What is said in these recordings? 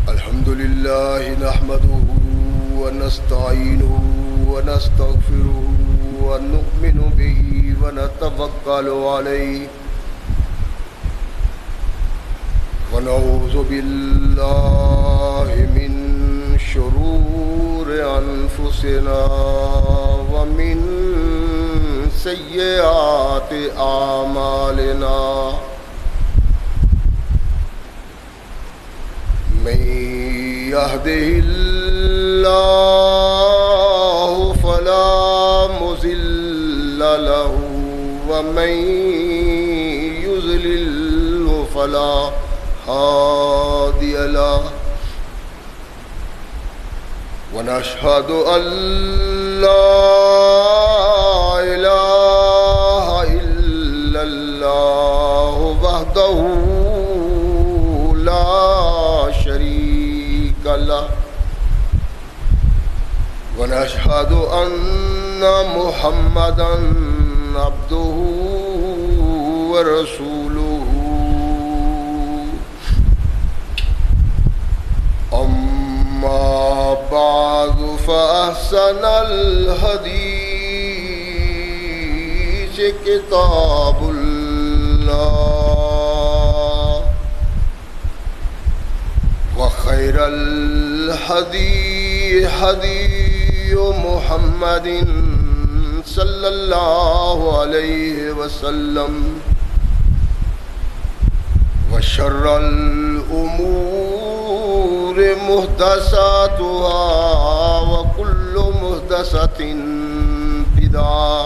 الحمد لله نحمده ونستعينه ونستغفره ونؤمن به ونتوكل عليه ونعوذ بالله من شرور أنفسنا ومن سيئات أعمالنا من يهده الله فلا مضل له ومن يضلل فلا هادي له ونشهد أن لا إله إلا الله وحده لا شريك له ونشهد أن محمدا عبده ورسوله أما بعد فأحسن الحديث كتاب الله وخير الهدي هدي محمد صلى الله عليه وسلم وشر الأمور محدثاتها وكل محدثة بدعة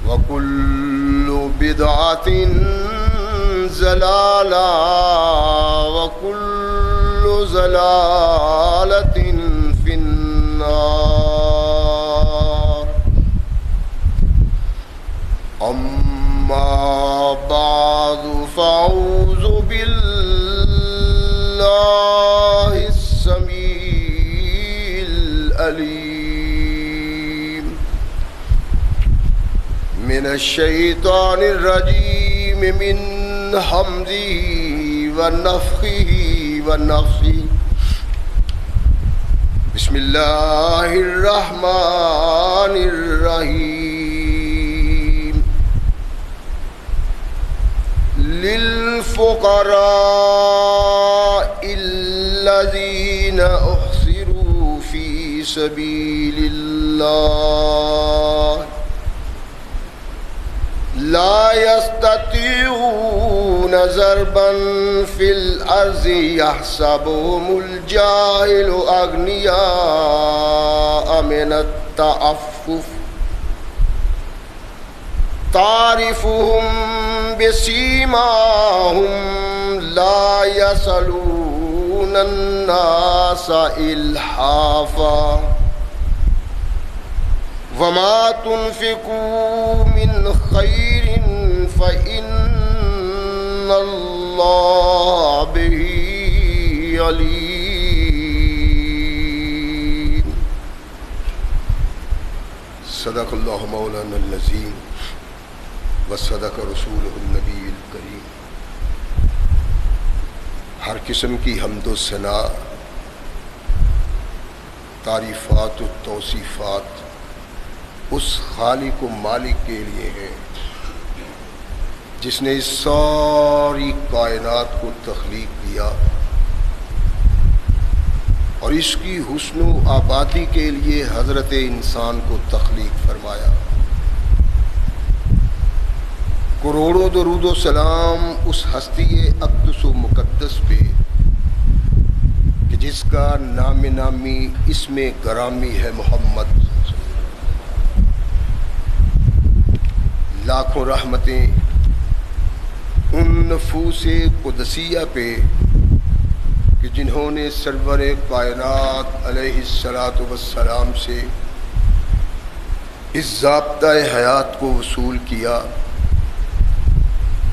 وكل بدعة ضلالة وكل ضلالة في النار. أما بعد فأعوذ بالله السميع العليم من الشيطان الرجيم من حمده ونفخه ونفثه. بسم الله الرحمن الرحيم. للفقراء الذين أحصروا في سبيل الله لا يستطيعون ضربا في الأرض يحسبهم الجاهل أغنياء من التعفف تعرفهم بسيماهم لا يسألون الناس إلحافا وما تنفقوا من خير فإن الله به عليم. صدق الله مولانا العظيم وصدق رسوله النبی الکریم. ہر قسم کی حمد و ثنا، تعریفات و توصیفات اس خالق و مالک کے لیے ہیں جس نے اس ساری کائنات کو تخلیق کیا اور اس کی حسن و آبادی کے لیے حضرت انسان کو تخلیق فرمایا. کروڑوں درود و سلام اس ہستی اقدس و مقدس پہ کہ جس کا نام نامی اسم گرامی ہے محمد. لاکھوں رحمتیں ان نفوس قدسیہ پہ کہ جنہوں نے سرور کائنات علیہ الصلاۃ والسلام سے اس ضابطۂ حیات کو وصول کیا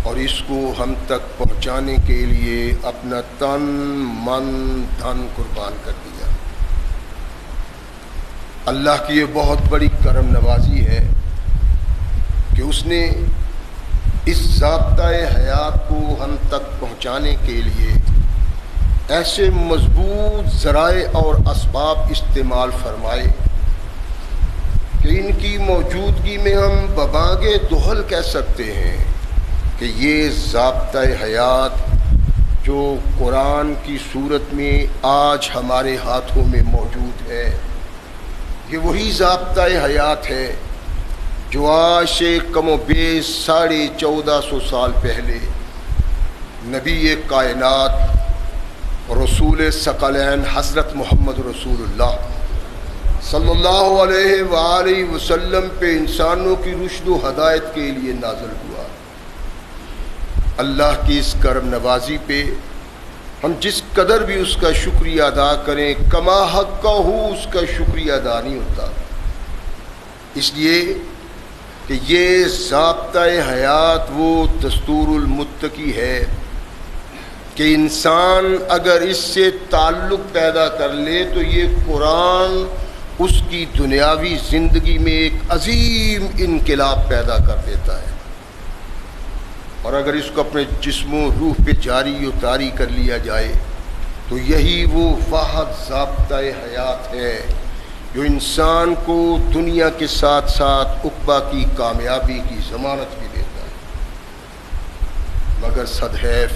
اور اس کو ہم تک پہنچانے کے لیے اپنا تن من دھن قربان کر دیا. اللہ کی یہ بہت بڑی کرم نوازی ہے کہ اس نے اس ضابطۂ حیات کو ہم تک پہنچانے کے لیے ایسے مضبوط ذرائع اور اسباب استعمال فرمائے کہ ان کی موجودگی میں ہم ببانگ دہل کہہ سکتے ہیں کہ یہ ضابطۂ حیات جو قرآن کی صورت میں آج ہمارے ہاتھوں میں موجود ہے، یہ وہی ضابطۂ حیات ہے جو آج سے کم و بیش 1450 سال پہلے نبی کائنات رسول ثقلین حضرت محمد رسول اللہ صلی اللہ علیہ وآلہ وسلم پہ انسانوں کی رشد و ہدایت کے لیے نازل ہوا۔ اللہ کی اس کرم نوازی پہ ہم جس قدر بھی اس کا شکریہ ادا کریں کما حق ہو اس کا شکریہ ادا نہیں ہوتا، اس لیے کہ یہ ضابطۂ حیات وہ دستور المتقی ہے کہ انسان اگر اس سے تعلق پیدا کر لے تو یہ قرآن اس کی دنیاوی زندگی میں ایک عظیم انقلاب پیدا کر دیتا ہے، اور اگر اس کو اپنے جسم و روح پہ جاری و طاری کر لیا جائے تو یہی وہ واحد ضابطۂ حیات ہے جو انسان کو دنیا کے ساتھ ساتھ عقبہ کی کامیابی کی ضمانت بھی دیتا ہے۔ مگر صدحیف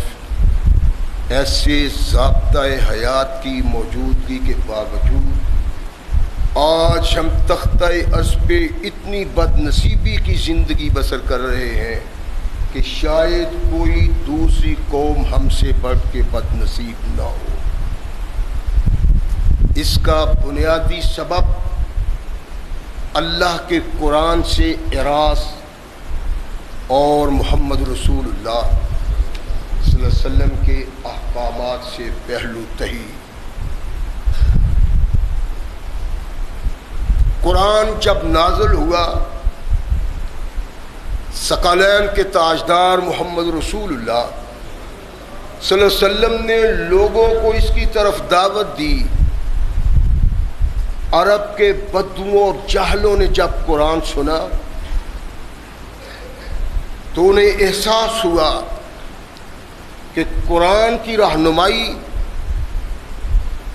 ایسے ضابطۂ حیات کی موجودگی کے باوجود آج ہم تختہ ارض پہ اتنی بد نصیبی کی زندگی بسر کر رہے ہیں کہ شاید کوئی دوسری قوم ہم سے بڑھ کے بد نصیب نہ ہو۔ اس کا بنیادی سبب اللہ کے قرآن سے اعراض اور محمد رسول اللہ صلی اللہ علیہ وسلم کے احکامات سے پہلو تہی۔ قرآن جب نازل ہوا، ثقلین کے تاجدار محمد رسول اللہ صلی اللہ علیہ وسلم نے لوگوں کو اس کی طرف دعوت دی۔ عرب کے بدوؤں اور جاہلوں نے جب قرآن سنا تو انہیں احساس ہوا کہ قرآن کی رہنمائی،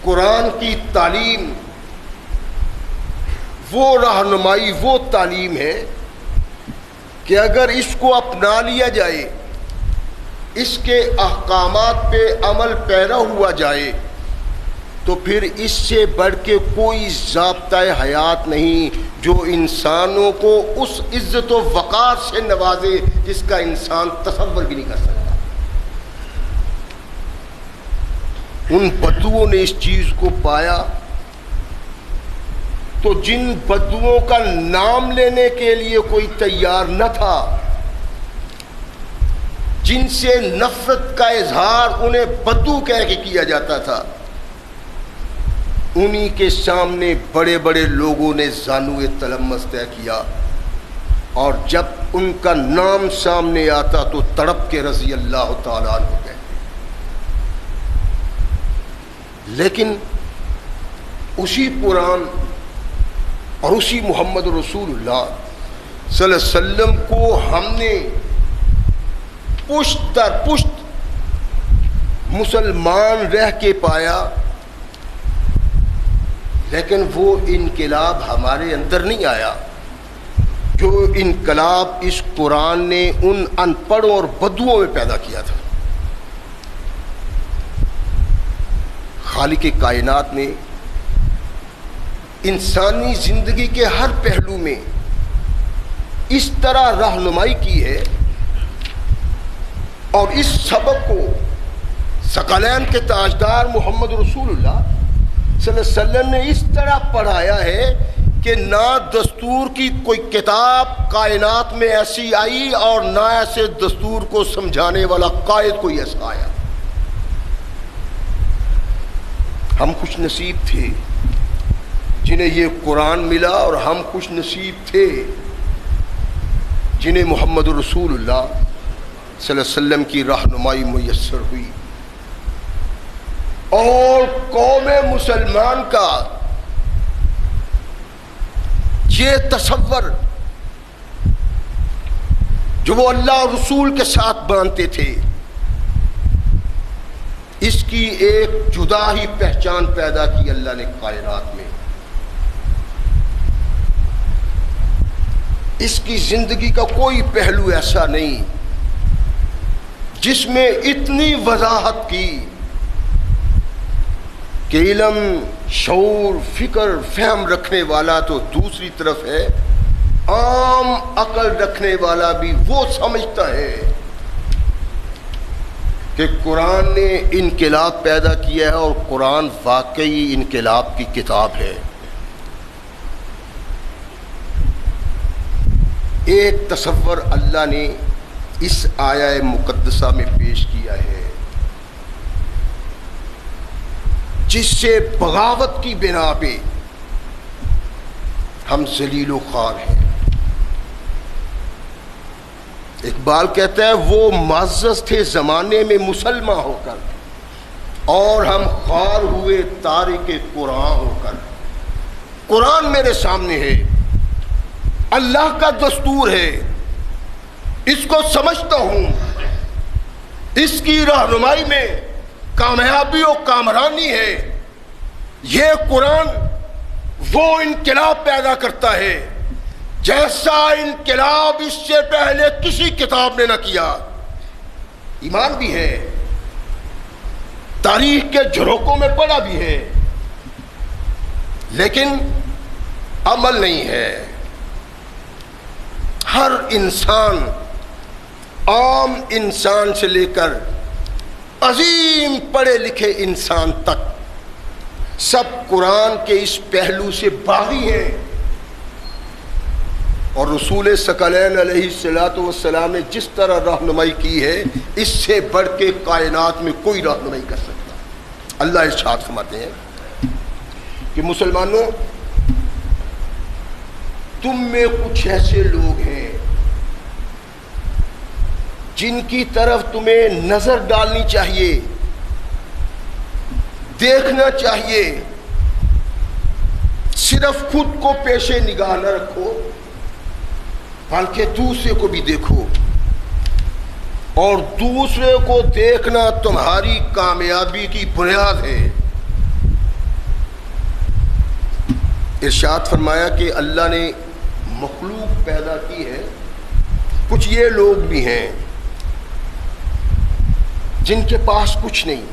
قرآن کی تعلیم وہ رہنمائی، وہ تعلیم ہے کہ اگر اس کو اپنا لیا جائے، اس کے احکامات پہ عمل پیرا ہوا جائے تو پھر اس سے بڑھ کے کوئی ضابطۂ حیات نہیں جو انسانوں کو اس عزت و وقار سے نوازے جس کا انسان تصور بھی نہیں کر سکتا۔ ان بدوؤں نے اس چیز کو پایا تو جن بدوؤں کا نام لینے کے لیے کوئی تیار نہ تھا، جن سے نفرت کا اظہار انہیں بدو کہہ کے کیا جاتا تھا، انہی کے سامنے بڑے بڑے لوگوں نے زانوئے تلمس طے کیا، اور جب ان کا نام سامنے آتا تو تڑپ کے رضی اللہ تعالیٰ عنہ گئے۔ لیکن اسی قرآن اور اسی محمد رسول اللہ صلی اللہ علیہ وسلم کو ہم نے پشت در پشت مسلمان رہ کے پایا، لیکن وہ انقلاب ہمارے اندر نہیں آیا جو انقلاب اس قرآن نے ان ان پڑھوں اور بدوؤں میں پیدا کیا تھا۔ خالق کائنات نے انسانی زندگی کے ہر پہلو میں اس طرح رہنمائی کی ہے، اور اس سبق کو ثقلین کے تاجدار محمد رسول اللہ صلی اللہ علیہ وسلم نے اس طرح پڑھایا ہے کہ نہ دستور کی کوئی کتاب کائنات میں ایسی آئی اور نہ ایسے دستور کو سمجھانے والا قائد کوئی ایسا آیا۔ ہم خوش نصیب تھے جنہیں یہ قرآن ملا، اور ہم خوش نصیب تھے جنہیں محمد رسول اللہ صلی اللہ علیہ وسلم کی رہنمائی میسر ہوئی۔ اور قوم مسلمان کا یہ تصور جو وہ اللہ اور رسول کے ساتھ باندھتے تھے، اس کی ایک جدا ہی پہچان پیدا کی اللہ نے کائنات میں۔ اس کی زندگی کا کوئی پہلو ایسا نہیں جس میں اتنی وضاحت کی کہ علم، شعور، فکر، فہم رکھنے والا تو دوسری طرف ہے، عام عقل رکھنے والا بھی وہ سمجھتا ہے کہ قرآن نے انقلاب پیدا کیا ہے، اور قرآن واقعی انقلاب کی کتاب ہے۔ ایک تصور اللہ نے اس آیہ مقدسہ میں پیش کیا ہے جس سے بغاوت کی بنا پہ ہم ذلیل و خوار ہیں۔ اقبال کہتا ہے وہ معزز تھے زمانے میں مسلمان ہو کر، اور ہم خوار ہوئے تارک قرآن ہو کر۔ قرآن میرے سامنے ہے، اللہ کا دستور ہے، اس کو سمجھتا ہوں، اس کی رہنمائی میں کامیابی و کامرانی ہے۔ یہ قرآن وہ انقلاب پیدا کرتا ہے جیسا انقلاب اس سے پہلے کسی کتاب نے نہ کیا۔ ایمان بھی ہے، تاریخ کے جھروکوں میں پڑا بھی ہے، لیکن عمل نہیں ہے۔ ہر انسان، عام انسان سے لے کر عظیم پڑھے لکھے انسان تک، سب قرآن کے اس پہلو سے باغی ہیں، اور رسول ثقلین علیہ السلام نے جس طرح رہنمائی کی ہے اس سے بڑھ کے کائنات میں کوئی رہنمائی کر سکتا۔ اللہ ارشاد فرماتے ہیں کہ مسلمانوں، تم میں کچھ ایسے لوگ ہیں جن کی طرف تمہیں نظر ڈالنی چاہیے، دیکھنا چاہیے، صرف خود کو پیش نگاہ نہ رکھو بلکہ دوسرے کو بھی دیکھو، اور دوسرے کو دیکھنا تمہاری کامیابی کی بنیاد ہے۔ ارشاد فرمایا کہ اللہ نے مخلوق پیدا کی ہے، کچھ یہ لوگ بھی ہیں جن کے پاس کچھ نہیں،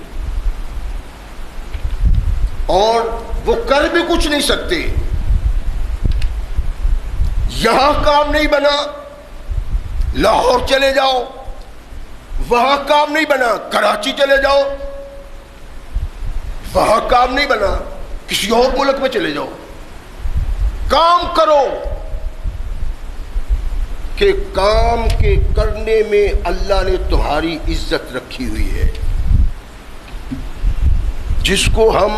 اور وہ کر بھی کچھ نہیں سکتے۔ یہاں کام نہیں بنا، لاہور چلے جاؤ، وہاں کام نہیں بنا، کراچی چلے جاؤ، وہاں کام نہیں بنا، کسی اور ملک میں چلے جاؤ، کام کرو، کہ کام کے کرنے میں اللہ نے تمہاری عزت رکھی ہوئی ہے، جس کو ہم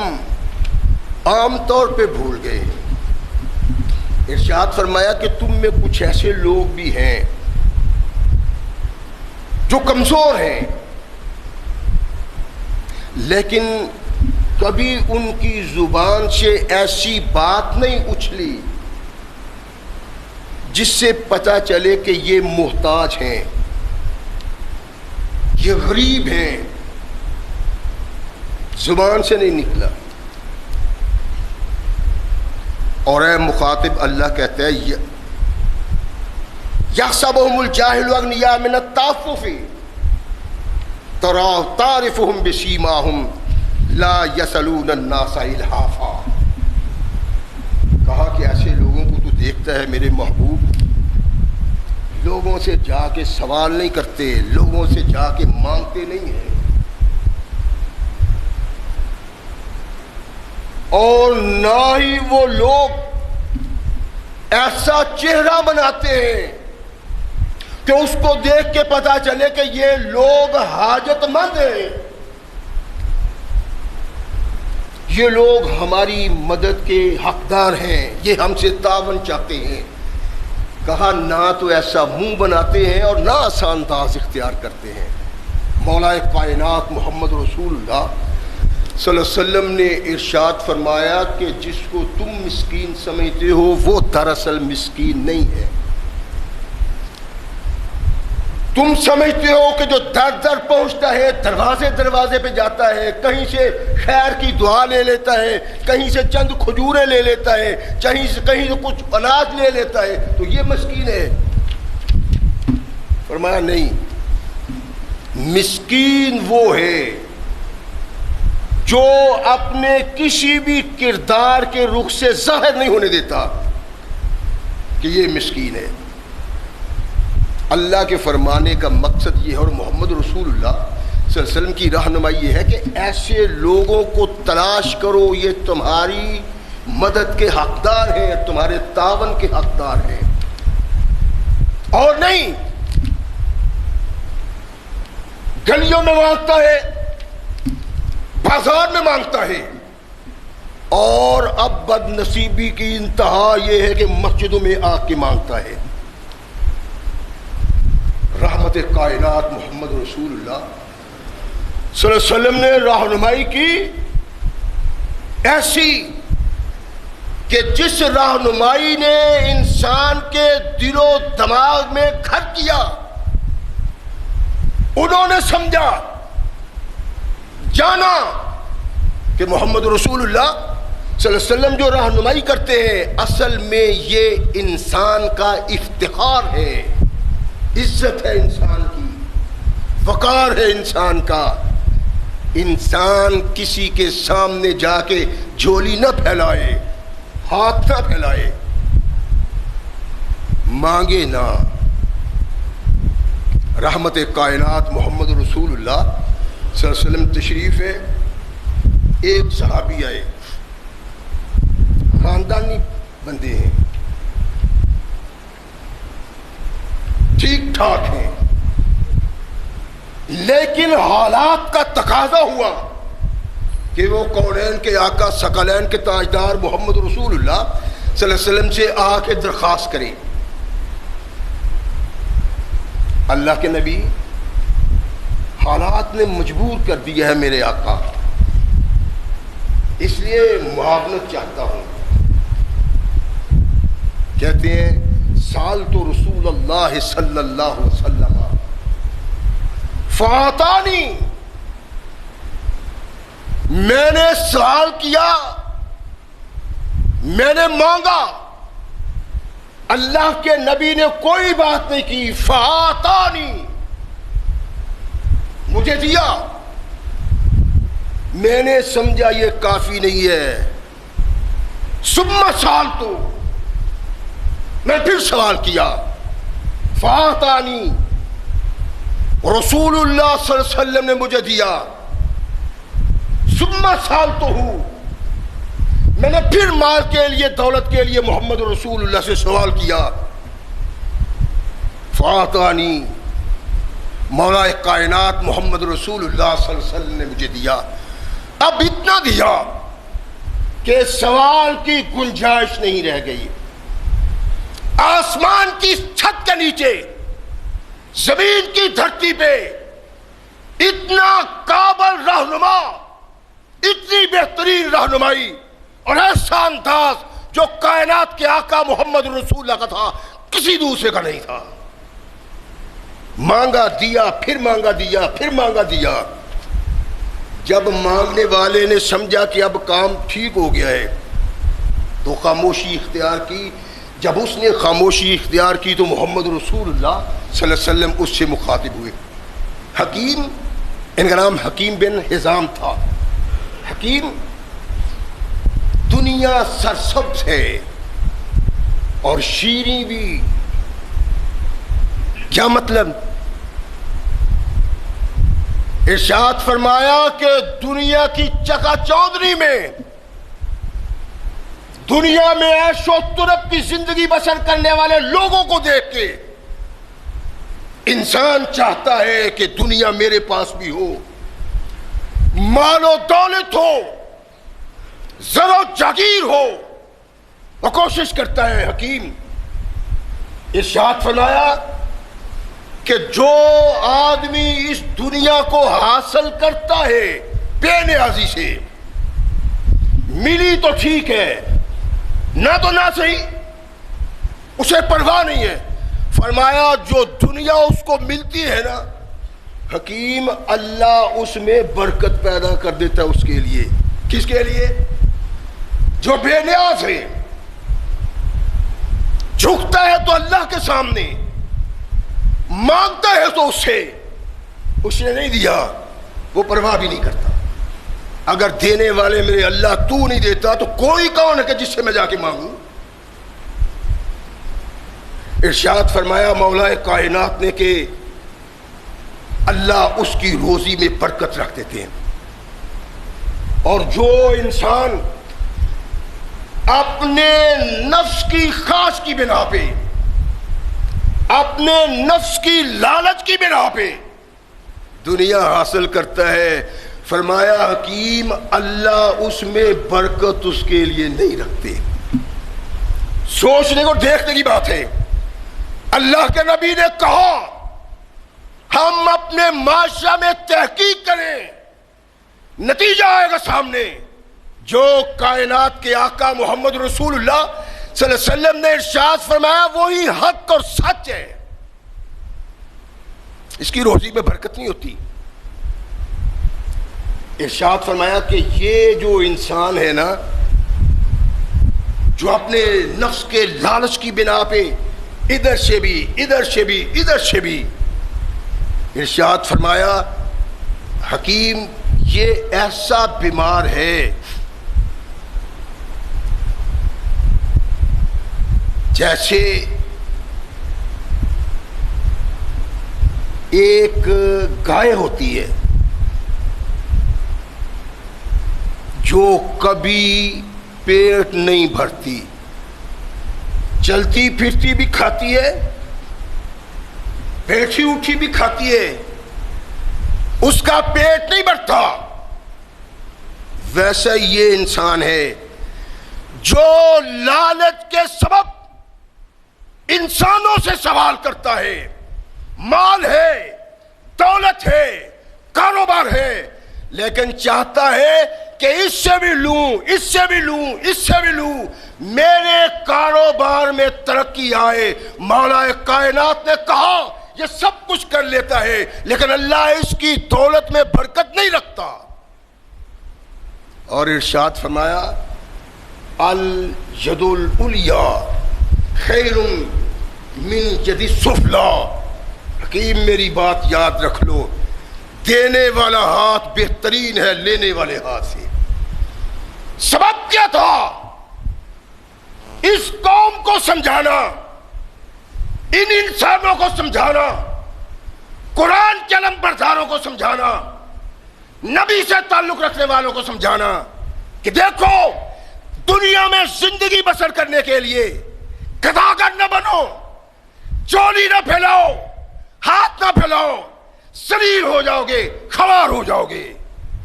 عام طور پہ بھول گئے۔ ارشاد فرمایا کہ تم میں کچھ ایسے لوگ بھی ہیں جو کمزور ہیں، لیکن کبھی ان کی زبان سے ایسی بات نہیں اچھلی جس سے پتہ چلے کہ یہ محتاج ہیں، یہ غریب ہیں، زبان سے نہیں نکلا۔ اور اے مخاطب، اللہ کہتا ہے یحسبهم الجاہل اغنیاء من التعفف تعرفهم بسیماهم لا یسألون الناس الحافا۔ کہا کہ ایسے لوگوں کو تو دیکھتا ہے میرے محبوب، لوگوں سے جا کے سوال نہیں کرتے، لوگوں سے جا کے مانگتے نہیں ہیں، اور نہ ہی وہ لوگ ایسا چہرہ بناتے ہیں کہ اس کو دیکھ کے پتا چلے کہ یہ لوگ حاجت مند ہیں، یہ لوگ ہماری مدد کے حقدار ہیں، یہ ہم سے تعاون چاہتے ہیں۔ کہا نہ تو ایسا منہ بناتے ہیں اور نہ آسان انداز اختیار کرتے ہیں۔ مولا کائنات محمد رسول اللہ صلی اللہ علیہ وسلم نے ارشاد فرمایا کہ جس کو تم مسکین سمجھتے ہو وہ دراصل مسکین نہیں ہے۔ تم سمجھتے ہو کہ جو در در پہنچتا ہے، دروازے دروازے پہ جاتا ہے، کہیں سے خیر کی دعا لے لیتا ہے، کہیں سے چند کھجوریں لے لیتا ہے، کہیں سے کچھ اناج لے لیتا ہے، تو یہ مسکین ہے؟ فرمایا نہیں، مسکین وہ ہے جو اپنے کسی بھی کردار کے رخ سے ظاہر نہیں ہونے دیتا کہ یہ مسکین ہے۔ اللہ کے فرمانے کا مقصد یہ ہے، اور محمد رسول اللہ صلی اللہ علیہ وسلم کی رہنمائی یہ ہے کہ ایسے لوگوں کو تلاش کرو، یہ تمہاری مدد کے حقدار ہیں، تمہارے تعاون کے حقدار ہیں، اور نہیں گلیوں میں مانگتا ہے، بازار میں مانگتا ہے، اور اب بد نصیبی کی انتہا یہ ہے کہ مسجدوں میں آ کے مانگتا ہے۔ رحمت کائنات محمد رسول اللہ صلی اللہ علیہ وسلم نے رہنمائی کی ایسی کہ جس رہنمائی نے انسان کے دل و دماغ میں گھر کیا، انہوں نے سمجھا، جانا کہ محمد رسول اللہ صلی اللہ علیہ وسلم جو رہنمائی کرتے ہیں اصل میں یہ انسان کا افتخار ہے، عزت ہے انسان کی، وقار ہے انسان کا۔ انسان کسی کے سامنے جا کے جھولی نہ پھیلائے، ہاتھ نہ پھیلائے، مانگے نہ۔ رحمت کائنات محمد رسول اللہ صلی اللہ علیہ وسلم تشریف ہے، ایک صحابی آئے، خاندانی بندے ہیں، ٹھیک ٹھاک ہیں، لیکن حالات کا تقاضا ہوا کہ وہ کونین کے آقا ثقلین کے تاجدار محمد رسول اللہ صلی اللہ علیہ وسلم سے آ کے درخواست کریں۔ اللہ کے نبی، حالات نے مجبور کر دیا ہے میرے آقا، اس لیے معاونت چاہتا ہوں۔ کہتے ہیں سال تو رسول اللہ صلی اللہ علیہ وسلم فاتانی، میں نے سوال کیا، میں نے مانگا، اللہ کے نبی نے کوئی بات نہیں کی، فاتانی، مجھے دیا، میں نے سمجھا یہ کافی نہیں ہے، ثم سال تو میں پھر سوال کیا، فاتانی، رسول اللہ صلی اللہ علیہ وسلم نے مجھے دیا، ثم سال تو ہوں، میں نے پھر مال کے لیے، دولت کے لیے محمد رسول اللہ سے سوال کیا، فاتانی، مولا کائنات محمد رسول اللہ صلی اللہ علیہ وسلم نے مجھے دیا۔ اب اتنا دیا کہ سوال کی گنجائش نہیں رہ گئی۔ آسمان کی چھت کے نیچے، زمین کی دھرتی پہ اتنا قابل رہنما، اتنی بہترین رہنمائی اور ایسا انداز جو کائنات کے آقا محمد رسول اللہ کا تھا، کسی دوسرے کا نہیں تھا۔ مانگا دیا، پھر مانگا دیا، پھر مانگا دیا۔ جب مانگنے والے نے سمجھا کہ اب کام ٹھیک ہو گیا ہے تو خاموشی اختیار کی۔ جب اس نے خاموشی اختیار کی تو محمد رسول اللہ صلی اللہ علیہ وسلم اس سے مخاطب ہوئے۔ حکیم، ان کا نام حکیم بن حزام تھا۔ حکیم دنیا سرسبز ہے اور شیریں بھی۔ کیا مطلب؟ ارشاد فرمایا کہ دنیا کی چکا چوندری میں، دنیا میں عیش و طرب کی زندگی بسر کرنے والے لوگوں کو دیکھ کے انسان چاہتا ہے کہ دنیا میرے پاس بھی ہو، مال و دولت ہو، زر و جاگیر ہو، وہ کوشش کرتا ہے۔ حکیم ارشاد فرمایا کہ جو آدمی اس دنیا کو حاصل کرتا ہے بے نیازی سے، ملی تو ٹھیک ہے، نہ تو نہ صحیح، اسے پرواہ نہیں ہے، فرمایا جو دنیا اس کو ملتی ہے نا حکیم، اللہ اس میں برکت پیدا کر دیتا ہے اس کے لیے. کس کے لیے؟ جو بے نیاز ہے، جھکتا ہے تو اللہ کے سامنے، مانگتا ہے تو اس سے، اس نے نہیں دیا وہ پرواہ بھی نہیں کرتا. اگر دینے والے میرے اللہ تو نہیں دیتا تو کوئی کون ہے کہ جس سے میں جا کے مانگوں؟ ارشاد فرمایا مولا کائنات نے کہ اللہ اس کی روزی میں برکت رکھ دیتے ہیں. اور جو انسان اپنے نفس کی خواہش کی بنا پہ، اپنے نفس کی لالچ کی بنا پہ دنیا حاصل کرتا ہے، فرمایا حکیم اللہ اس میں برکت اس کے لیے نہیں رکھتے. سوچنے کو دیکھنے کی بات ہے. اللہ کے نبی نے کہا ہم اپنے معاشرہ میں تحقیق کریں، نتیجہ آئے گا سامنے. جو کائنات کے آقا محمد رسول اللہ صلی اللہ علیہ وسلم نے ارشاد فرمایا وہی حق اور سچ ہے. اس کی روزی میں برکت نہیں ہوتی. ارشاد فرمایا کہ یہ جو انسان ہے نا، جو اپنے نفس کے لالچ کی بنا پہ ادھر سے بھی ادھر سے بھی ادھر سے بھی، ارشاد فرمایا حکیم یہ ایسا بیمار ہے جیسے ایک گائے ہوتی ہے جو کبھی پیٹ نہیں بھرتی، چلتی پھرتی بھی کھاتی ہے، بیٹھی اٹھی بھی کھاتی ہے، اس کا پیٹ نہیں بھرتا. ویسا یہ انسان ہے جو لالچ کے سبب انسانوں سے سوال کرتا ہے. مال ہے، دولت ہے، کاروبار ہے، لیکن چاہتا ہے کہ اس سے بھی لوں، اس سے بھی لوں، اس سے بھی لوں، میرے کاروبار میں ترقی آئے. مولا کائنات نے کہا یہ سب کچھ کر لیتا ہے لیکن اللہ اس کی دولت میں برکت نہیں رکھتا. اور ارشاد فرمایا الید العلیٰ خیر من ید السفلی. حکیم میری بات یاد رکھ لو، دینے والا ہاتھ بہترین ہے لینے والے ہاتھ سے. سبب کیا تھا؟ اس قوم کو سمجھانا، ان انسانوں کو سمجھانا، قرآن کے علم برداروں کو سمجھانا، نبی سے تعلق رکھنے والوں کو سمجھانا کہ دیکھو دنیا میں زندگی بسر کرنے کے لیے گداگر نہ بنو، چولی نہ پھیلاؤ، ہاتھ نہ پھیلاؤ، ذلیل ہو جاؤ گے، خوار ہو جاؤ گے،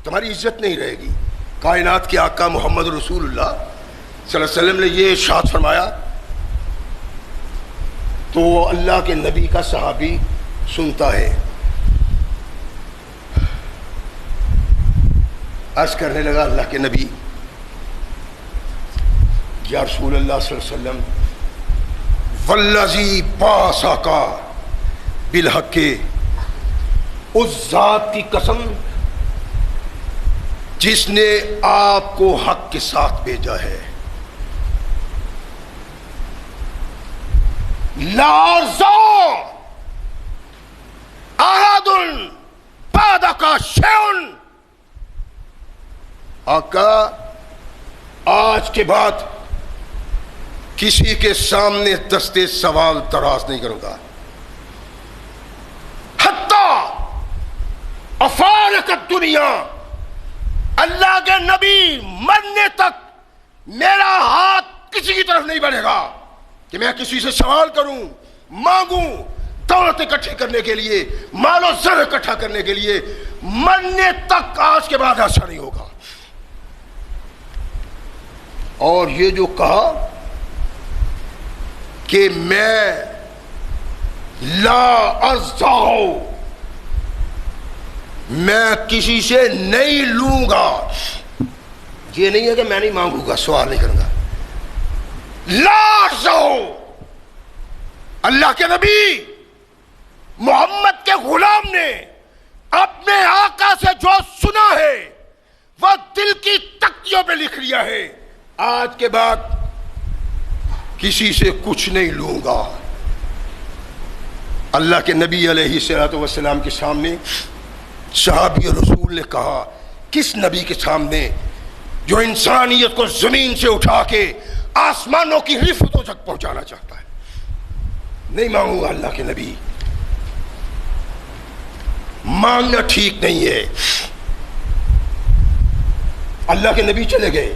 تمہاری عزت نہیں رہے گی. کائنات کے آقا محمد رسول اللہ صلی اللہ علیہ وسلم نے یہ ارشاد فرمایا تو اللہ کے نبی کا صحابی سنتا ہے، عرض کرنے لگا اللہ کے نبی یا رسول اللہ صلی اللہ علیہ وسلم والذی بعثک بالحق، اس ذات کی قسم جس نے آپ کو حق کے ساتھ بھیجا ہے، لا ارضی احد بعدک شیء. آقا آج کے بعد کسی کے سامنے دستے سوال دراز نہیں کروں گا، حتی افارق الدنیا، اللہ کے نبی مرنے تک میرا ہاتھ کسی کی طرف نہیں بڑھے گا کہ میں کسی سے سوال کروں، مانگوں، دولت اکٹھی کرنے کے لیے، مال و زر اکٹھا کرنے کے لیے. مرنے تک آج کے بعد ایسا نہیں ہوگا. اور یہ جو کہا کہ میں لا ارضی، میں کسی سے نہیں لوں گا، یہ نہیں ہے کہ میں نہیں مانگوں گا، سوال نہیں کروں گا. لا ارضی اللہ کے نبی محمد کے غلام نے اپنے آقا سے جو سنا ہے وہ دل کی تختیوں پہ لکھ لیا ہے، آج کے بعد کسی سے کچھ نہیں لوں گا۔ اللہ کے نبی علیہ الصلوۃ والسلام کے سامنے صحابی رسول نے کہا، کس نبی کے سامنے جو انسانیت کو زمین سے اٹھا کے آسمانوں کی رفتوں تک پہنچانا چاہتا ہے؟ نہیں مانگوں گا اللہ کے نبی، مانگنا ٹھیک نہیں ہے۔ اللہ کے نبی چلے گئے،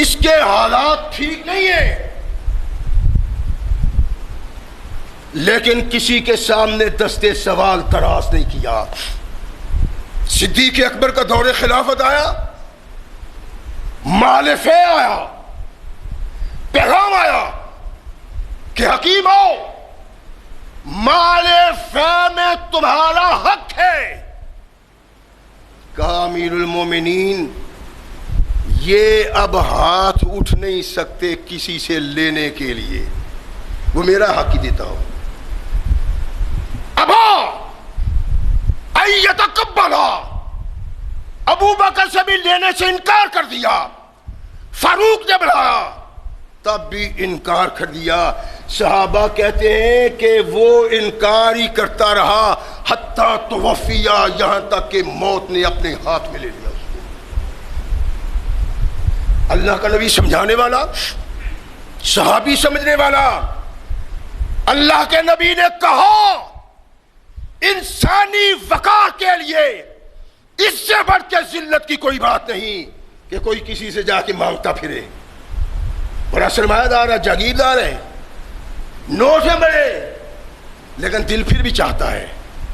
اس کے حالات ٹھیک نہیں ہیں، لیکن کسی کے سامنے دستے سوال دراز نہیں کیا۔ صدیق اکبر کا دور خلافت آیا، مال فے آیا، پیغام آیا کہ حکیم آؤ، مال فے میں تمہارا حق ہے۔ کہا امیر المومنین یہ اب ہاتھ اٹھ نہیں سکتے کسی سے لینے کے لیے، وہ میرا حق ہی دیتا ہوں۔ ابا ایتقبلا، ابو بکر سے بھی لینے سے انکار کر دیا، فاروق نے بلایا تب بھی انکار کر دیا۔ صحابہ کہتے ہیں کہ وہ انکار ہی کرتا رہا حتیٰ توفیہ، یہاں تک کہ موت نے اپنے ہاتھ میں لے لیا اس کو۔ اللہ کا نبی سمجھانے والا، صحابی سمجھنے والا، اللہ کے نبی نے کہا انسانی وقار کے لیے اس سے بڑھ کے ذلت کی کوئی بات نہیں کہ کوئی کسی سے جا کے مانگتا پھرے۔ بڑا سرمایہ دار ہے، جاگیردار ہے، نوٹ ہے بڑے، لیکن دل پھر بھی چاہتا ہے۔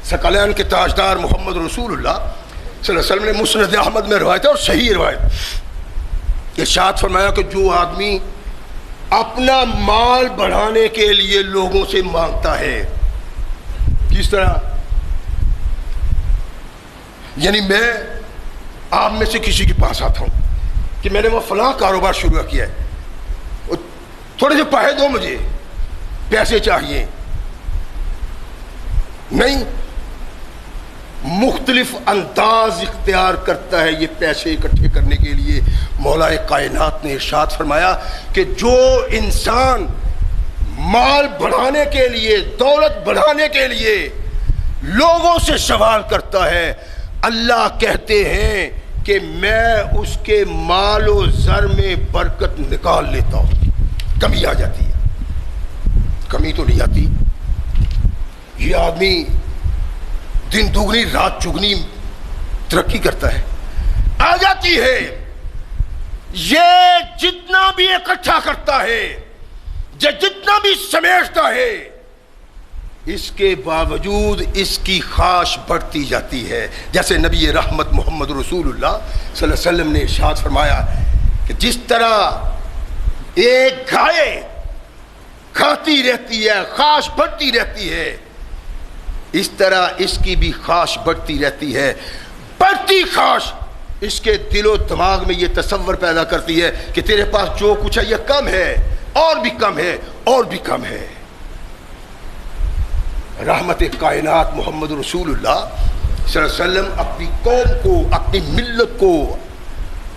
ثقلین کے تاجدار محمد رسول اللہ صلی اللہ علیہ وسلم نے مسند احمد میں روایت ہے اور صحیح روایت، ارشاد فرمایا کہ جو آدمی اپنا مال بڑھانے کے لیے لوگوں سے مانگتا ہے، کس طرح؟ یعنی میں آپ میں سے کسی کے پاس آتا ہوں کہ میں نے وہ فلاں کاروبار شروع کیا ہے، تھوڑے سے پیسے دو، مجھے پیسے چاہیے۔ نہیں، مختلف انداز اختیار کرتا ہے یہ پیسے اکٹھے کرنے کے لیے۔ مولا کائنات نے ارشاد فرمایا کہ جو انسان مال بڑھانے کے لیے، دولت بڑھانے کے لیے لوگوں سے سوال کرتا ہے، اللہ کہتے ہیں کہ میں اس کے مال و زر میں برکت نکال لیتا ہوں۔ کمی آ جاتی ہے؟ کمی تو نہیں آتی۔ یہ آدمی دن دگنی رات چگنی ترقی کرتا ہے، آ جاتی ہے۔ یہ جتنا بھی اکٹھا کرتا ہے، یہ جتنا بھی سمیٹتا ہے، اس کے باوجود اس کی خواہش بڑھتی جاتی ہے۔ جیسے نبی رحمت محمد رسول اللہ صلی اللہ علیہ وسلم نے ارشاد فرمایا کہ جس طرح ایک گائے کھاتی رہتی ہے، خواہش بڑھتی رہتی ہے، اس طرح اس کی بھی خواہش بڑھتی رہتی ہے۔ بڑھتی خواہش اس کے دل و دماغ میں یہ تصور پیدا کرتی ہے کہ تیرے پاس جو کچھ ہے یہ کم ہے، اور بھی کم ہے، اور بھی کم ہے۔ رحمت کائنات محمد رسول اللہ صلی اللہ علیہ وسلم اپنی قوم کو، اپنی ملت کو،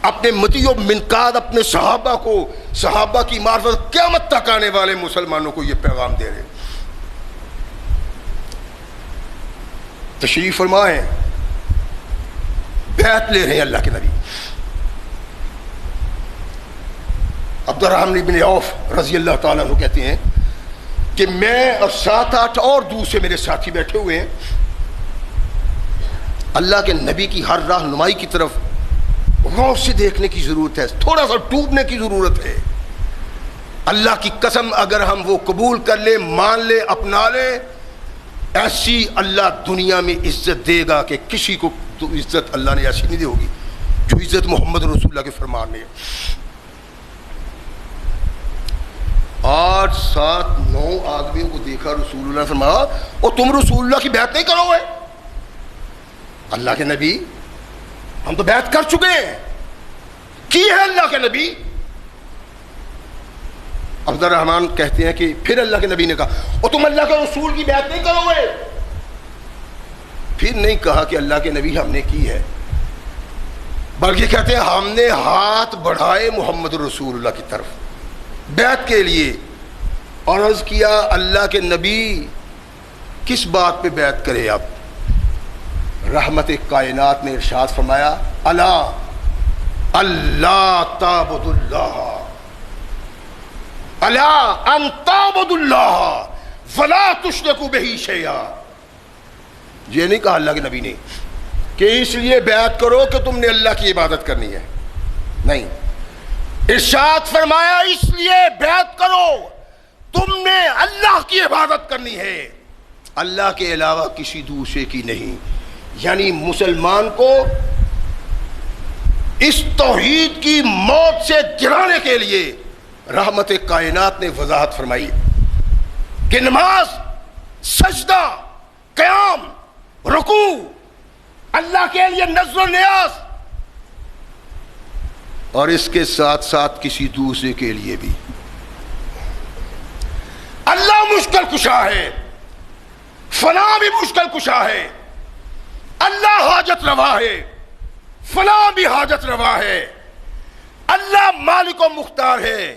اپنے متی و منقاد اپنے صحابہ کو، صحابہ کی معرفت قیامت تک آنے والے مسلمانوں کو یہ پیغام دے رہے ہیں۔ تشریف فرمائیں، بیعت لے رہے ہیں اللہ کے نبی۔ عبد الرحمن بن عوف رضی اللہ تعالیٰ عنہ کہتے ہیں کہ میں اور 7-8 اور دوسرے میرے ساتھی بیٹھے ہوئے ہیں، اللہ کے نبی کی ہر رہنمائی کی طرف غور سے دیکھنے کی ضرورت ہے، تھوڑا سا ڈوبنے کی ضرورت ہے۔ اللہ کی قسم اگر ہم وہ قبول کر لیں، مان لیں، اپنا لیں، ایسی اللہ دنیا میں عزت دے گا کہ کسی کو تو عزت اللہ نے ایسی نہیں دی ہوگی جو عزت محمد رسول اللہ کے فرمان میں ہے۔ 8-7-9 آدمیوں کو دیکھا، رسول اللہ نے فرمایا اور تم رسول اللہ کی بیعت نہیں کرو گے؟ اللہ کے نبی ہم تو بیعت کر چکے ہیں، کی ہے اللہ کے نبی؟ عبد الرحمن کہتے ہیں کہ پھر اللہ کے نبی نے کہا اور تم اللہ کے رسول کی بیعت نہیں کرو گے؟ پھر نہیں کہا کہ اللہ کے نبی ہم نے کی ہے، بلکہ کہتے ہیں ہم نے ہاتھ بڑھائے محمد رسول اللہ کی طرف بیعت کے لیے، اور عرض کیا اللہ کے نبی کس بات پہ بیعت کرے؟ اب رحمت کائنات نے ارشاد فرمایا الا اللہ تعبد اللہ، الا ان تعبد اللہ ولا تشرکوا بہ شیئا۔ یہ نہیں کہا اللہ کے نبی نے کہ اس لیے بیعت کرو کہ تم نے اللہ کی عبادت کرنی ہے، نہیں، ارشاد فرمایا اس لیے بیعت کرو تم نے اللہ کی عبادت کرنی ہے، اللہ کے علاوہ کسی دوسرے کی نہیں۔ یعنی مسلمان کو اس توحید کی موت سے گرانے کے لیے رحمت کائنات نے وضاحت فرمائی کہ نماز، سجدہ، قیام، رکوع، اللہ کے لیے نذر و نیاز، اور اس کے ساتھ ساتھ کسی دوسرے کے لیے بھی۔ اللہ مشکل کشا ہے، فلاں بھی مشکل کشا ہے، اللہ حاجت روا ہے، فلاں بھی حاجت روا ہے، اللہ مالک و مختار ہے،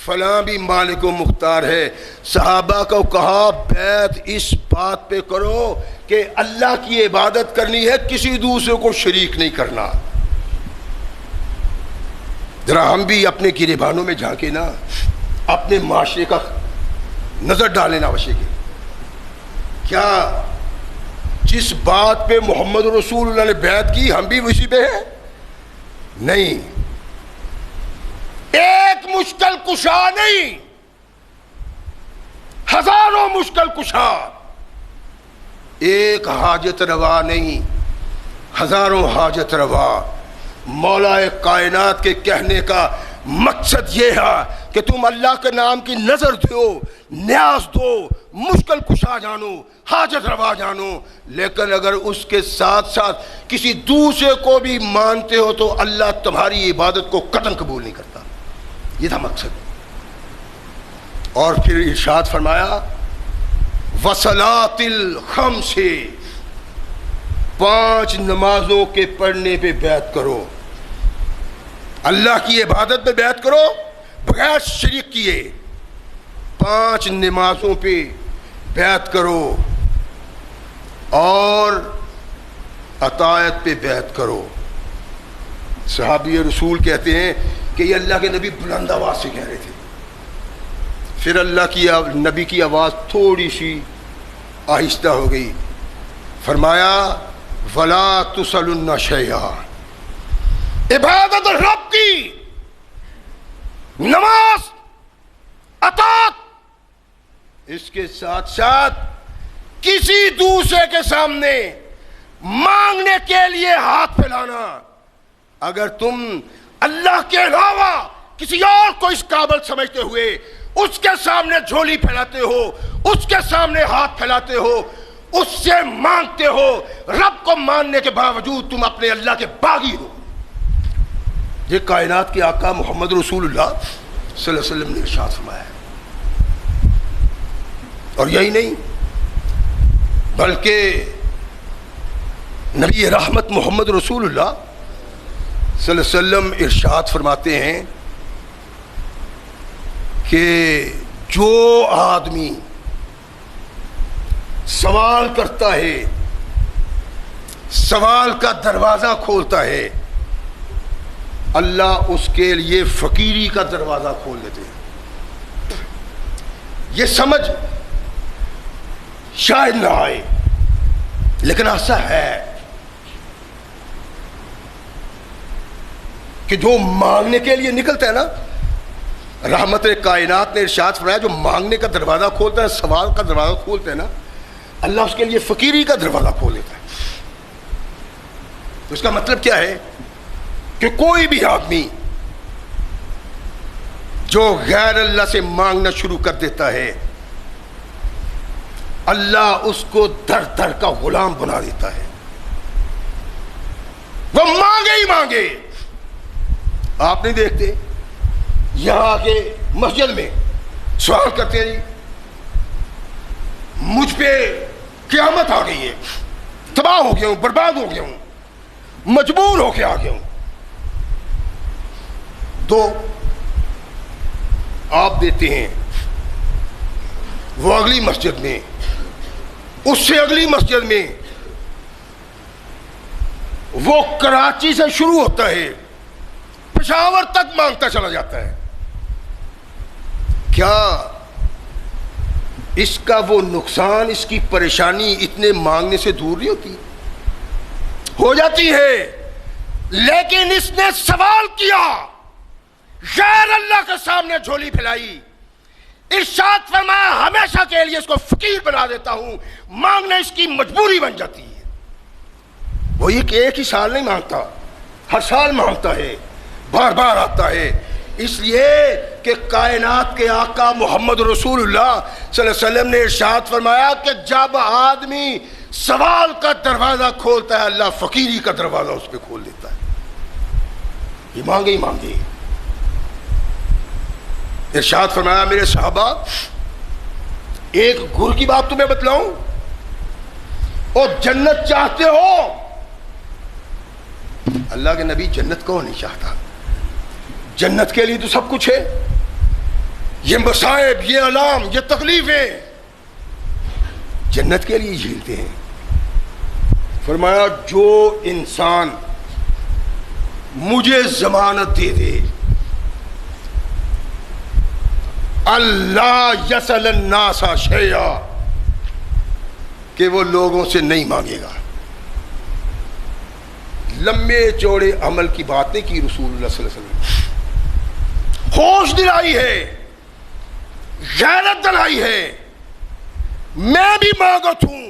فلاں بھی مالک و مختار ہے۔ صحابہ کو کہا بیعت اس بات پہ کرو کہ اللہ کی عبادت کرنی ہے، کسی دوسرے کو شریک نہیں کرنا۔ ذرا ہم بھی اپنے گریبانوں میں جھانکے نا، اپنے معاشرے کا نظر ڈالیں نا وشے کے، کیا جس بات پہ محمد رسول اللہ نے بیعت کی ہم بھی اسی پہ ہیں؟ نہیں، ایک مشکل کشا نہیں، ہزاروں مشکل کشا، ایک حاجت روا نہیں، ہزاروں حاجت روا۔ مولا کائنات کے کہنے کا مقصد یہ ہے کہ تم اللہ کے نام کی نظر دو، نیاز دو، مشکل کشا جانو، حاجت روا جانو، لیکن اگر اس کے ساتھ ساتھ کسی دوسرے کو بھی مانتے ہو تو اللہ تمہاری عبادت کو قطعاً قبول نہیں کرتا۔ یہ تھا مقصد۔ اور پھر ارشاد فرمایا وصلاۃ الخمس، 5 نمازوں کے پڑھنے پہ بیعت کرو، اللہ کی عبادت پہ بیعت کرو بغیر شریک کیے، 5 نمازوں پہ بیعت کرو اور اطاعت پہ بیعت کرو۔ صحابی رسول کہتے ہیں کہ یہ اللہ کے نبی بلند آواز سے کہہ رہے تھے، پھر اللہ کی نبی کی آواز تھوڑی سی آہستہ ہو گئی، فرمایا وَلَا تُسَلُنَّ شَيْئًا، عبادت رب کی، نماز، اطاعت، اس کے ساتھ ساتھ کسی دوسرے کے سامنے مانگنے کے لیے ہاتھ پھیلانا، اگر تم اللہ کے علاوہ کسی اور کو اس قابل سمجھتے ہوئے اس کے سامنے جھولی پھیلاتے ہو، اس کے سامنے ہاتھ پھیلاتے ہو، اس سے مانگتے ہو، رب کو ماننے کے باوجود تم اپنے اللہ کے باغی ہو۔ یہ کائنات کے آقا محمد رسول اللہ صلی اللہ علیہ وسلم نے ارشاد فرمایا ہے۔ اور یہی نہیں بلکہ نبی رحمت محمد رسول اللہ صلی اللہ علیہ وسلم ارشاد فرماتے ہیں کہ جو آدمی سوال کرتا ہے، سوال کا دروازہ کھولتا ہے، اللہ اس کے لیے فقیری کا دروازہ کھول دیتے ہیں۔ یہ سمجھ شاید نہ آئے لیکن ایسا ہے کہ جو مانگنے کے لیے نکلتا ہے نا، رحمت کائنات نے ارشاد فرمایا جو مانگنے کا دروازہ کھولتا ہے، سوال کا دروازہ کھولتا ہے نا، اللہ اس کے لیے فقیری کا دروازہ کھول دیتا ہے۔ تو اس کا مطلب کیا ہے کہ کوئی بھی آدمی جو غیر اللہ سے مانگنا شروع کر دیتا ہے، اللہ اس کو در در کا غلام بنا دیتا ہے، وہ مانگے ہی مانگے۔ آپ نہیں دیکھتے یہاں کے مسجد میں سوال کرتے ہیں جی مجھ پہ قیامت آ گئی ہے، تباہ ہو گیا ہوں، برباد ہو گیا ہوں، مجبور ہو کے آ گیا ہوں. دو آپ دیتے ہیں، وہ اگلی مسجد میں، اس سے اگلی مسجد میں، وہ کراچی سے شروع ہوتا ہے پشاور تک مانگتا چلا جاتا ہے. کیا اس کا وہ نقصان، اس کی پریشانی اتنے مانگنے سے دور نہیں ہوتی؟ ہو جاتی ہے، لیکن اس نے سوال کیا، غیر اللہ کے سامنے جھولی پھیلائی. ارشاد فرمایا ہمیشہ کے لیے اس کو فقیر بنا دیتا ہوں. مانگنا اس کی مجبوری بن جاتی ہے. وہ ایک ہی سال نہیں مانگتا، ہر سال مانگتا ہے، بار بار آتا ہے. اس لیے کہ کائنات کے آقا محمد رسول اللہ صلی اللہ علیہ وسلم نے ارشاد فرمایا کہ جب آدمی سوال کا دروازہ کھولتا ہے اللہ فقیری کا دروازہ اس پہ کھول دیتا ہے. یہ مانگے ہی مانگے. ارشاد فرمایا میرے صحابہ ایک گر کی بات تمہیں بتلاؤں، اور جنت چاہتے ہو؟ اللہ کے نبی جنت کون نہیں چاہتا؟ جنت کے لیے تو سب کچھ ہے. یہ مصائب، یہ علام، یہ تکلیفیں جنت کے لیے جھیلتے ہیں. فرمایا جو انسان مجھے ضمانت دے دے اللہ یسأل الناس شیئا، کہ وہ لوگوں سے نہیں مانگے گا. لمبے چوڑے عمل کی بات نہیں کی رسول اللہ صلی اللہ علیہ وسلم. ہوش دلائی ہے، غیرت دلائی ہے. میں بھی مانگت ہوں،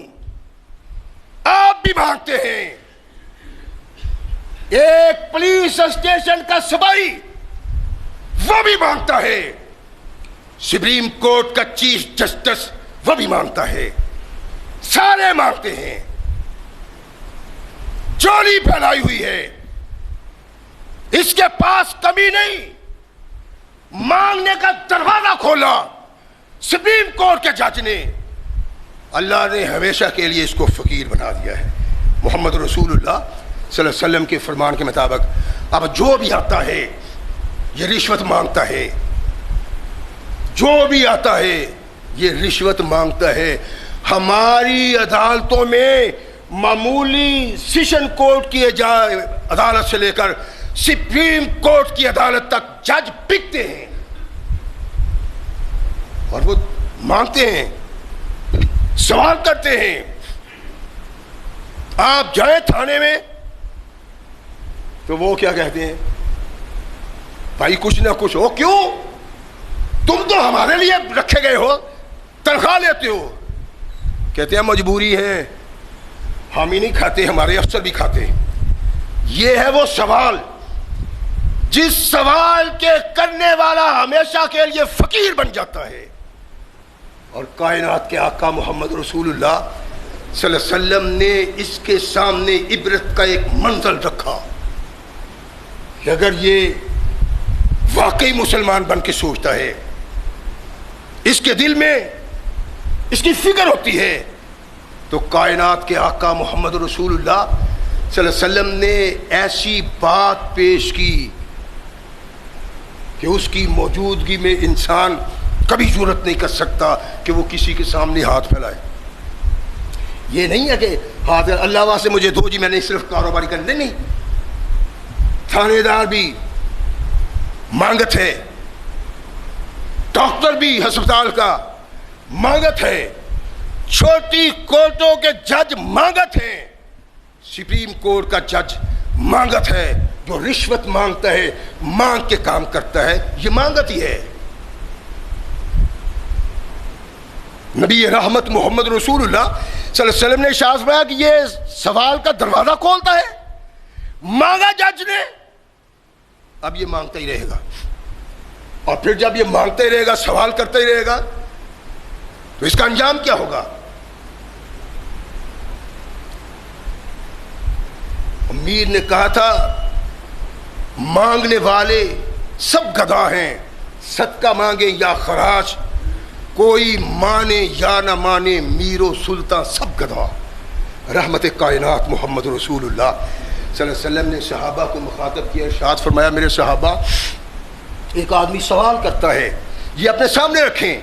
آپ بھی مانگتے ہیں. ایک پولیس اسٹیشن کا سپاہی وہ بھی مانگتا ہے، سپریم کورٹ کا چیف جسٹس وہ بھی مانگتا ہے. سارے مانگتے ہیں. چولی پھیلائی ہوئی ہے، اس کے پاس کمی نہیں. مانگنے کا دروازہ کھولا سپریم کورٹ کے جج نے. اللہ نے ہمیشہ کے لیے اس کو فقیر بنا دیا ہے. محمد رسول اللہ صلی اللہ علیہ وسلم کے فرمان کے مطابق اب جو بھی آتا ہے یہ رشوت مانگتا ہے. جو بھی آتا ہے یہ رشوت مانگتا ہے. ہماری عدالتوں میں معمولی سیشن کورٹ کی عدالت سے لے کر سپریم کورٹ کی عدالت تک جج بکتے ہیں اور وہ مانگتے ہیں، سوال کرتے ہیں. آپ جائیں تھانے میں تو وہ کیا کہتے ہیں؟ بھائی کچھ نہ کچھ ہو. کیوں؟ تم تو ہمارے لیے رکھے گئے ہو، تنخواہ لیتے ہو. کہتے ہیں مجبوری ہے، ہم ہی نہیں کھاتے، ہمارے افسر بھی کھاتے. یہ ہے وہ سوال جس سوال کے کرنے والا ہمیشہ کے لیے فقیر بن جاتا ہے. اور کائنات کے آقا محمد رسول اللہ صلی اللہ علیہ وسلم نے اس کے سامنے عبرت کا ایک منزل رکھا کہ اگر یہ واقعی مسلمان بن کے سوچتا ہے، اس کے دل میں اس کی فکر ہوتی ہے، تو کائنات کے آقا محمد رسول اللہ صلی اللہ علیہ وسلم نے ایسی بات پیش کی کہ اس کی موجودگی میں انسان کبھی جرت نہیں کر سکتا کہ وہ کسی کے سامنے ہاتھ پھیلائے. یہ نہیں ہے کہ ہاتھ اللہ واسطے مجھے دو جی میں نے صرف کاروباری کرنے. نہیں، تھانے دار بھی مانگت ہے، ڈاکٹر بھی ہسپتال کا مانگت ہے، چھوٹی کورٹوں کے جج مانگت ہیں، سپریم کورٹ کا جج مانگت ہے. جو رشوت مانگتا ہے، مانگ کے کام کرتا ہے، یہ مانگت ہی ہے. نبی رحمت محمد رسول اللہ صلی اللہ علیہ وسلم نے ارشاد فرمایا کہ یہ سوال کا دروازہ کھولتا ہے. مانگا جج نے، اب یہ مانگتا ہی رہے گا. اور پھر جب یہ مانگتا ہی رہے گا، سوال کرتا ہی رہے گا، تو اس کا انجام کیا ہوگا؟ امیر نے کہا تھا مانگنے والے سب گدھا ہیں، صدقہ مانگیں یا خراج کوئی مانے یا نہ مانے، میر و سلطان سب گدھا، رحمت کائنات محمد رسول اللہ صلی اللہ علیہ وسلم نے صحابہ کو مخاطب کیا، ارشاد فرمایا میرے صحابہ، ایک آدمی سوال کرتا ہے، یہ اپنے سامنے رکھیں،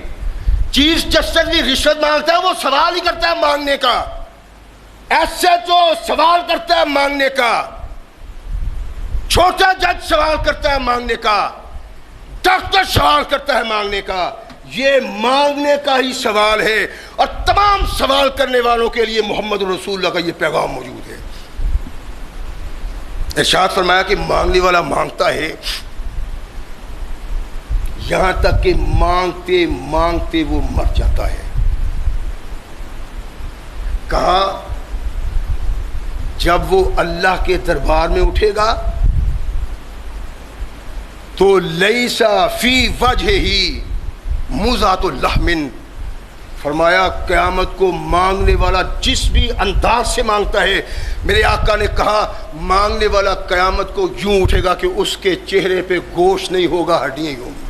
چیف جسٹس بھی رشوت مانگتا ہے، وہ سوال ہی کرتا ہے مانگنے کا، ایسے جو سوال کرتا ہے مانگنے کا، چھوٹا جج سوال کرتا ہے مانگنے کا، ڈاکٹر سوال کرتا ہے مانگنے کا، یہ مانگنے کا ہی سوال ہے، اور تمام سوال کرنے والوں کے لیے محمد رسول اللہ کا یہ پیغام موجود ہے۔ ارشاد فرمایا کہ مانگنے والا مانگتا ہے یہاں تک کہ مانگتے مانگتے وہ مر جاتا ہے۔ کہا جب وہ اللہ کے دربار میں اٹھے گا تو لیسا فی وجہ ہی مزات اللحم، فرمایا قیامت کو مانگنے والا جس بھی انداز سے مانگتا ہے، میرے آقا نے کہا مانگنے والا قیامت کو یوں اٹھے گا کہ اس کے چہرے پہ گوشت نہیں ہوگا، ہڈیاں ہی ہوں گی۔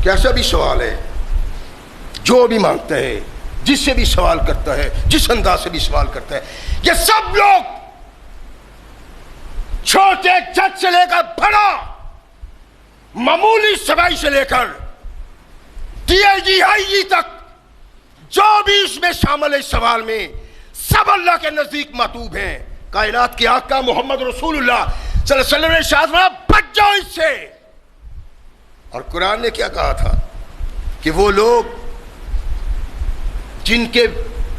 کیسا بھی سوال ہے، جو بھی مانگتا ہے، جس سے بھی سوال کرتا ہے، جس انداز سے بھی سوال کرتا ہے، یہ سب لوگ چھوٹے جج سے لے کر بڑا معمولی سبائی سے لے کر ڈی آئی جی آئی جی تک جو بھی اس میں شامل ہے اس سوال میں، سب اللہ کے نزدیک مطلوب ہیں۔ کائنات کے آقا محمد رسول اللہ صلی اللہ علیہ وسلم نے ارشاد فرمایا بچ جاؤ اس سے۔ اور قرآن نے کیا کہا تھا کہ وہ لوگ جن کے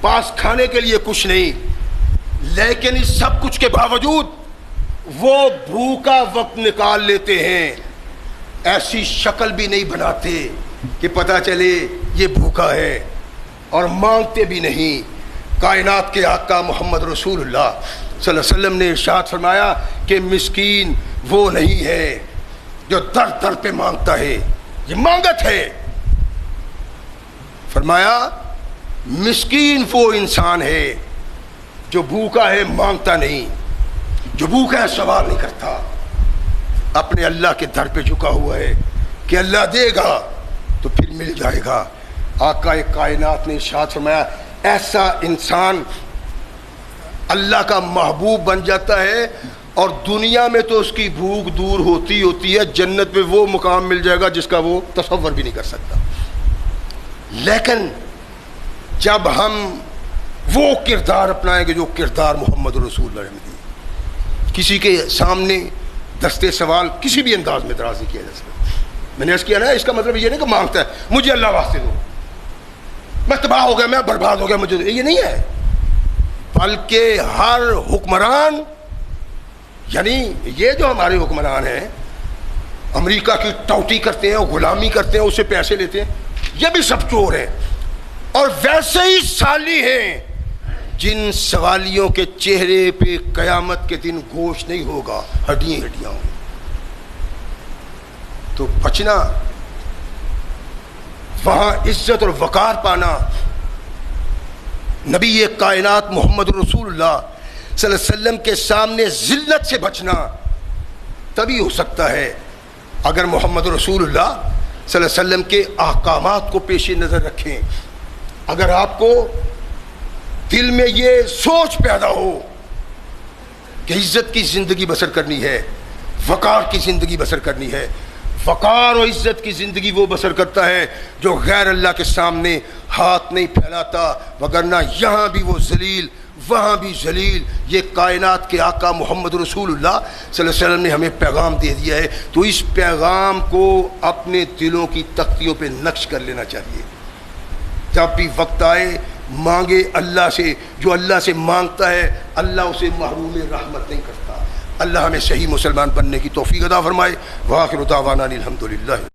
پاس کھانے کے لیے کچھ نہیں، لیکن اس سب کچھ کے باوجود وہ بھوکا وقت نکال لیتے ہیں، ایسی شکل بھی نہیں بناتے کہ پتہ چلے یہ بھوکا ہے، اور مانگتے بھی نہیں۔ کائنات کے آقا محمد رسول اللہ صلی اللہ علیہ وسلم نے ارشاد فرمایا کہ مسکین وہ نہیں ہے جو در در پہ مانگتا ہے، یہ مانگت ہے۔ فرمایا مسکین وہ انسان ہے جو بھوکا ہے مانگتا نہیں، جو بھوکا ہے سوال نہیں کرتا، اپنے اللہ کے در پہ جھکا ہوا ہے کہ اللہ دے گا تو پھر مل جائے گا۔ آقا کائنات نے ارشاد فرمایا ایسا انسان اللہ کا محبوب بن جاتا ہے، اور دنیا میں تو اس کی بھوک دور ہوتی ہے، جنت میں وہ مقام مل جائے گا جس کا وہ تصور بھی نہیں کر سکتا۔ لیکن جب ہم وہ کردار اپنائیں گے جو کردار محمد رسول اللہ نے دی، کسی کے سامنے دستے سوال کسی بھی انداز میں دراز نہیں کیا جا سکتا۔ میں نے عرض کیا نا، اس کا مطلب یہ نہیں کہ مانگتا ہے مجھے اللہ واسطے دو، میں تباہ ہو گیا، میں برباد ہو گیا، مجھے یہ نہیں ہے، بلکہ ہر حکمران، یعنی یہ جو ہمارے حکمران ہیں امریکہ کی ٹوٹی کرتے ہیں اور غلامی کرتے ہیں، اس سے پیسے لیتے ہیں، یہ بھی سب چور ہیں، اور ویسے ہی سالی ہیں جن سوالیوں کے چہرے پہ قیامت کے دن گوشت نہیں ہوگا، ہڈیاں ہڈیاں ہوں۔ تو بچنا، وہاں عزت اور وقار پانا، نبی کائنات محمد رسول اللہ صلی اللہ علیہ وسلم کے سامنے ذلت سے بچنا تبھی ہو سکتا ہے اگر محمد رسول اللہ صلی اللہ علیہ وسلم کے احکامات کو پیش نظر رکھیں۔ اگر آپ کو دل میں یہ سوچ پیدا ہو کہ عزت کی زندگی بسر کرنی ہے، وقار کی زندگی بسر کرنی ہے، وقار اور عزت کی زندگی وہ بسر کرتا ہے جو غیر اللہ کے سامنے ہاتھ نہیں پھیلاتا، وگرنہ یہاں بھی وہ ذلیل وہاں بھی ذلیل۔ یہ کائنات کے آقا محمد رسول اللہ صلی اللہ علیہ وسلم نے ہمیں پیغام دے دیا ہے، تو اس پیغام کو اپنے دلوں کی تختیوں پہ نقش کر لینا چاہیے۔ جب بھی وقت آئے مانگے اللہ سے، جو اللہ سے مانگتا ہے اللہ اسے محروم رحمت نہیں کرتا۔ اللہ ہمیں صحیح مسلمان بننے کی توفیق عطا فرمائے۔ وآخر دعوانا الحمدللہ۔